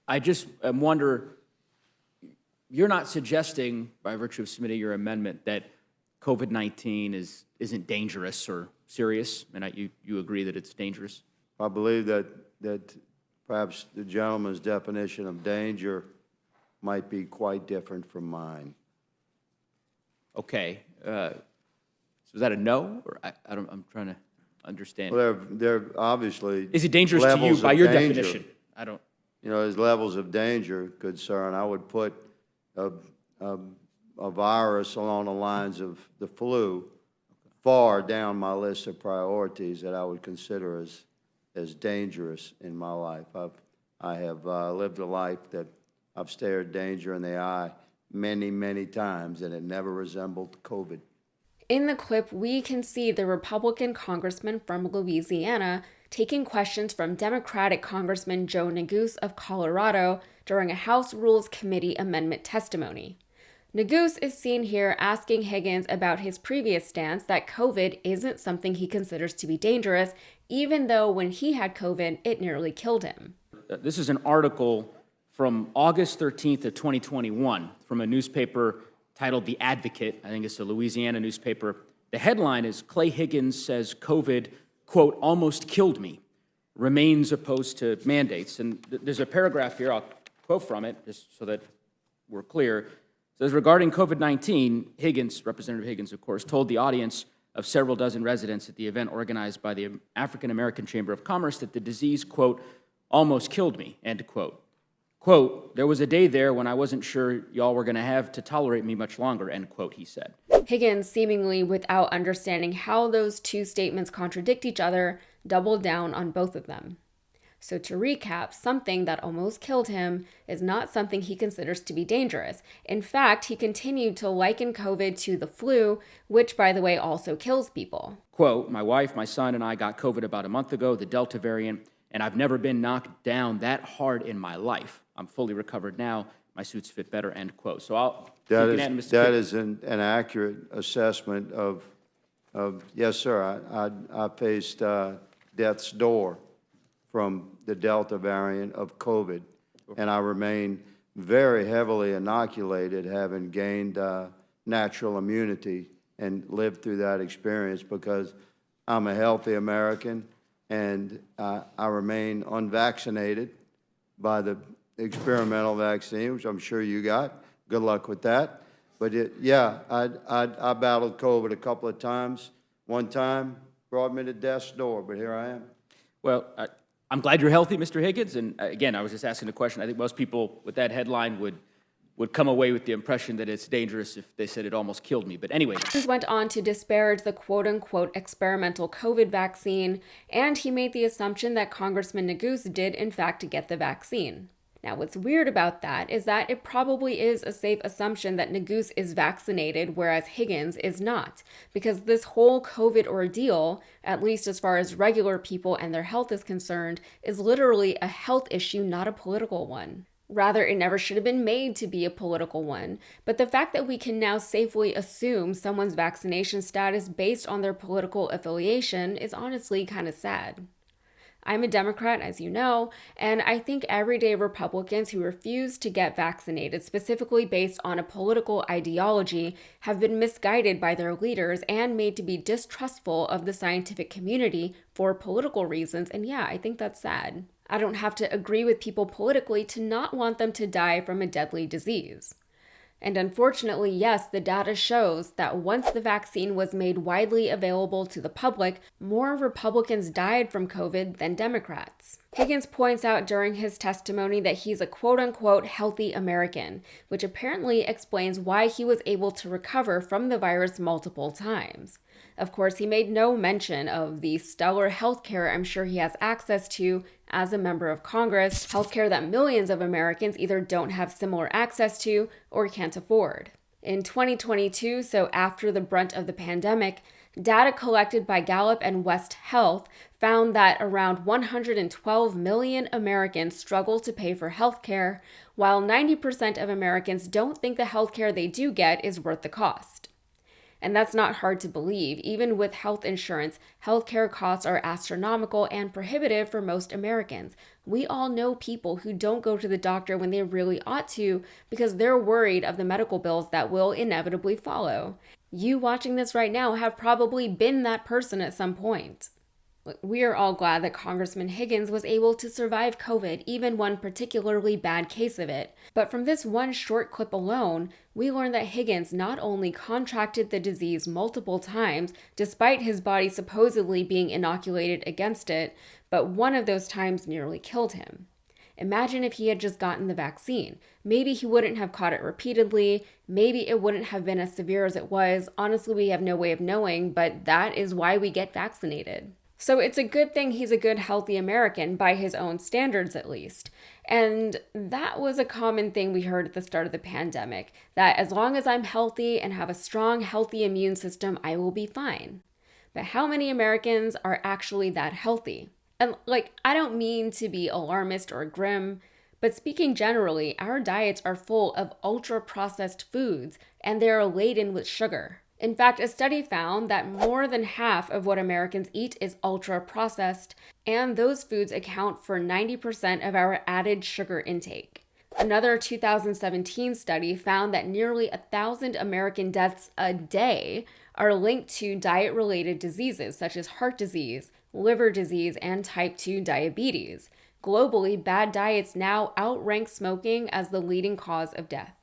I just wonder, you're not suggesting, by virtue of submitting your amendment, that COVID-19 isn't dangerous or serious, and you agree that it's dangerous? I believe that perhaps the gentleman's definition of danger might be quite different from mine. Okay. So is that a no? Or I'm trying to understand. Well, there obviously Is it dangerous to you by your definition? You know, there's levels of danger, good sir, and I would put a virus along the lines of the flu far down my list of priorities that I would consider as dangerous in my life. I have lived a life that I've stared danger in the eye many, many times, and it never resembled COVID. In the clip, we can see the Republican congressman from Louisiana taking questions from Democratic Congressman Joe Neguse of Colorado during a House Rules Committee amendment testimony. Neguse is seen here asking Higgins about his previous stance that COVID isn't something he considers to be dangerous, even though when he had COVID, it nearly killed him. This is an article from August 13th of 2021 from a newspaper titled The Advocate. I think it's a Louisiana newspaper. The headline is, Clay Higgins says COVID, quote, almost killed me, remains opposed to mandates. And there's a paragraph here, I'll quote from it, just so that we're clear. It says, regarding COVID-19, Higgins, Representative Higgins, of course, told the audience of several dozen residents at the event organized by the African American Chamber of Commerce that the disease, quote, almost killed me, end quote. Quote, there was a day there when I wasn't sure y'all were going to have to tolerate me much longer, end quote, he said. Higgins, seemingly without understanding how those two statements contradict each other, doubled down on both of them. So to recap, something that almost killed him is not something he considers to be dangerous. In fact, he continued to liken COVID to the flu, which, by the way, also kills people. Quote, my wife, my son, and I got COVID about a month ago, the Delta variant, and I've never been knocked down that hard in my life. I'm fully recovered now. My suits fit better, end quote. So that is an accurate assessment of yes, sir, I faced death's door from the Delta variant of COVID, and I remain very heavily inoculated, having gained natural immunity and lived through that experience because I'm a healthy American, and I remain unvaccinated by the experimental vaccine, which I'm sure you got. Good luck with that. But yeah, I battled COVID a couple of times. One time brought me to death's door, but here I am. Well, I'm glad you're healthy, Mr. Higgins. And again, I was just asking the question. I think most people with that headline would come away with the impression that it's dangerous if they said it almost killed me. But anyway. He went on to disparage the quote-unquote experimental COVID vaccine, and he made the assumption that Congressman Neguse did, in fact, get the vaccine. Now, what's weird about that is that it probably is a safe assumption that Neguse is vaccinated, whereas Higgins is not, because this whole COVID ordeal, at least as far as regular people and their health is concerned, is literally a health issue, not a political one. Rather, it never should have been made to be a political one. But the fact that we can now safely assume someone's vaccination status based on their political affiliation is honestly kind of sad. I'm a Democrat, as you know, and I think everyday Republicans who refuse to get vaccinated, specifically based on a political ideology, have been misguided by their leaders and made to be distrustful of the scientific community for political reasons, and yeah, I think that's sad. I don't have to agree with people politically to not want them to die from a deadly disease. And unfortunately, yes, the data shows that once the vaccine was made widely available to the public, more Republicans died from COVID than Democrats. Higgins points out during his testimony that he's a quote-unquote healthy American, which apparently explains why he was able to recover from the virus multiple times. Of course, he made no mention of the stellar healthcare I'm sure he has access to as a member of Congress, healthcare that millions of Americans either don't have similar access to or can't afford. In 2022, so after the brunt of the pandemic, data collected by Gallup and West Health found that around 112 million Americans struggle to pay for healthcare, while 90% of Americans don't think the healthcare they do get is worth the cost. And that's not hard to believe. Even with health insurance, healthcare costs are astronomical and prohibitive for most Americans. We all know people who don't go to the doctor when they really ought to because they're worried of the medical bills that will inevitably follow. You watching this right now have probably been that person at some point. We are all glad that Congressman Higgins was able to survive COVID, even one particularly bad case of it. But from this one short clip alone, we learned that Higgins not only contracted the disease multiple times, despite his body supposedly being inoculated against it, but one of those times nearly killed him. Imagine if he had just gotten the vaccine. Maybe he wouldn't have caught it repeatedly. Maybe it wouldn't have been as severe as it was. Honestly, we have no way of knowing, but that is why we get vaccinated. So it's a good thing he's a good, healthy American, by his own standards at least. And that was a common thing we heard at the start of the pandemic, that as long as I'm healthy and have a strong, healthy immune system, I will be fine. But how many Americans are actually that healthy? And I don't mean to be alarmist or grim, but speaking generally, our diets are full of ultra-processed foods, and they are laden with sugar. In fact, a study found that more than half of what Americans eat is ultra-processed, and those foods account for 90% of our added sugar intake. Another 2017 study found that nearly 1,000 American deaths a day are linked to diet-related diseases such as heart disease, liver disease, and type 2 diabetes. Globally, bad diets now outrank smoking as the leading cause of death.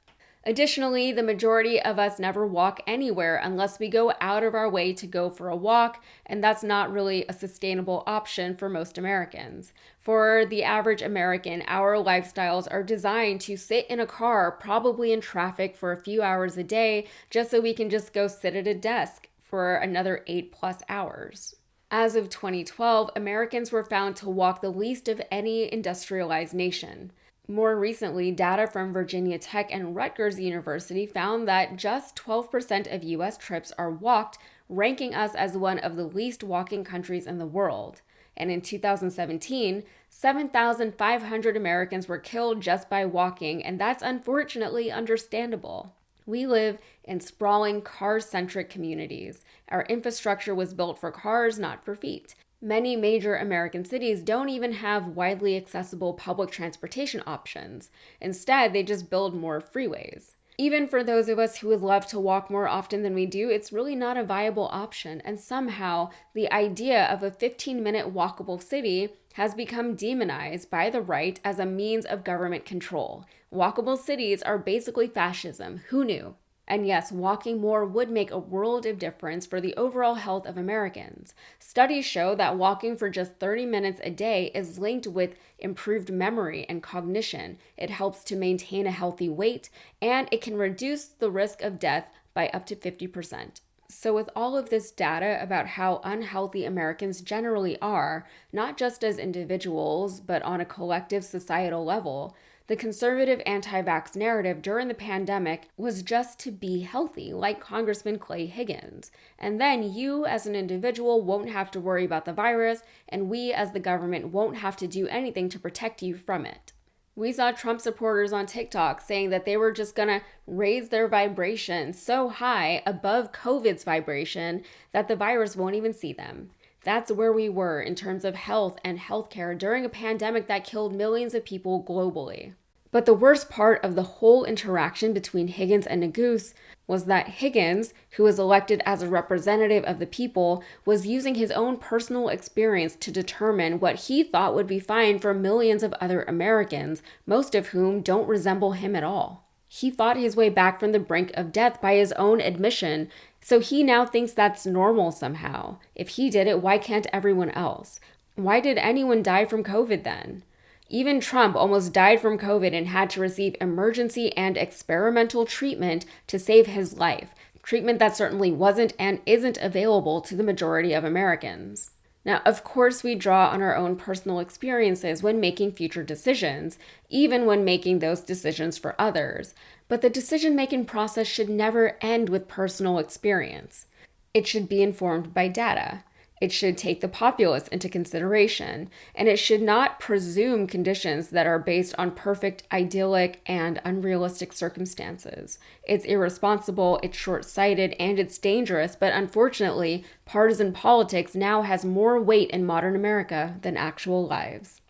Additionally, the majority of us never walk anywhere unless we go out of our way to go for a walk, and that's not really a sustainable option for most Americans. For the average American, our lifestyles are designed to sit in a car, probably in traffic, for a few hours a day, just so we can just go sit at a desk for another 8+ hours. As of 2012, Americans were found to walk the least of any industrialized nation. More recently, data from Virginia Tech and Rutgers University found that just 12% of U.S. trips are walked, ranking us as one of the least walking countries in the world. And in 2017, 7,500 Americans were killed just by walking, and that's unfortunately understandable. We live in sprawling, car-centric communities. Our infrastructure was built for cars, not for feet. Many major American cities don't even have widely accessible public transportation options. Instead, they just build more freeways. Even for those of us who would love to walk more often than we do, it's really not a viable option. And somehow, the idea of a 15-minute walkable city has become demonized by the right as a means of government control. Walkable cities are basically fascism. Who knew? And yes, walking more would make a world of difference for the overall health of Americans. Studies show that walking for just 30 minutes a day is linked with improved memory and cognition. It helps to maintain a healthy weight, and it can reduce the risk of death by up to 50%. So with all of this data about how unhealthy Americans generally are, not just as individuals, but on a collective societal level, the conservative anti-vax narrative during the pandemic was just to be healthy, like Congressman Clay Higgins. And then you as an individual won't have to worry about the virus, and we as the government won't have to do anything to protect you from it. We saw Trump supporters on TikTok saying that they were just gonna raise their vibration so high above COVID's vibration that the virus won't even see them. That's where we were in terms of health and healthcare during a pandemic that killed millions of people globally. But the worst part of the whole interaction between Higgins and Neguse was that Higgins, who was elected as a representative of the people, was using his own personal experience to determine what he thought would be fine for millions of other Americans, most of whom don't resemble him at all. He fought his way back from the brink of death by his own admission, so he now thinks that's normal somehow. If he did it, why can't everyone else? Why did anyone die from COVID then? Even Trump almost died from COVID and had to receive emergency and experimental treatment to save his life. Treatment that certainly wasn't and isn't available to the majority of Americans. Now, of course, we draw on our own personal experiences when making future decisions, even when making those decisions for others. But the decision-making process should never end with personal experience. It should be informed by data. It should take the populace into consideration, and it should not presume conditions that are based on perfect, idyllic, and unrealistic circumstances. It's irresponsible, it's short-sighted, and it's dangerous, but unfortunately, partisan politics now has more weight in modern America than actual lives.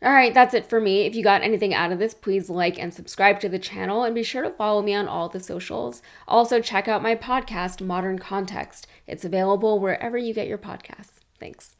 All right, that's it for me. If you got anything out of this, please like and subscribe to the channel and be sure to follow me on all the socials. Also, check out my podcast, Modern Context. It's available wherever you get your podcasts. Thanks.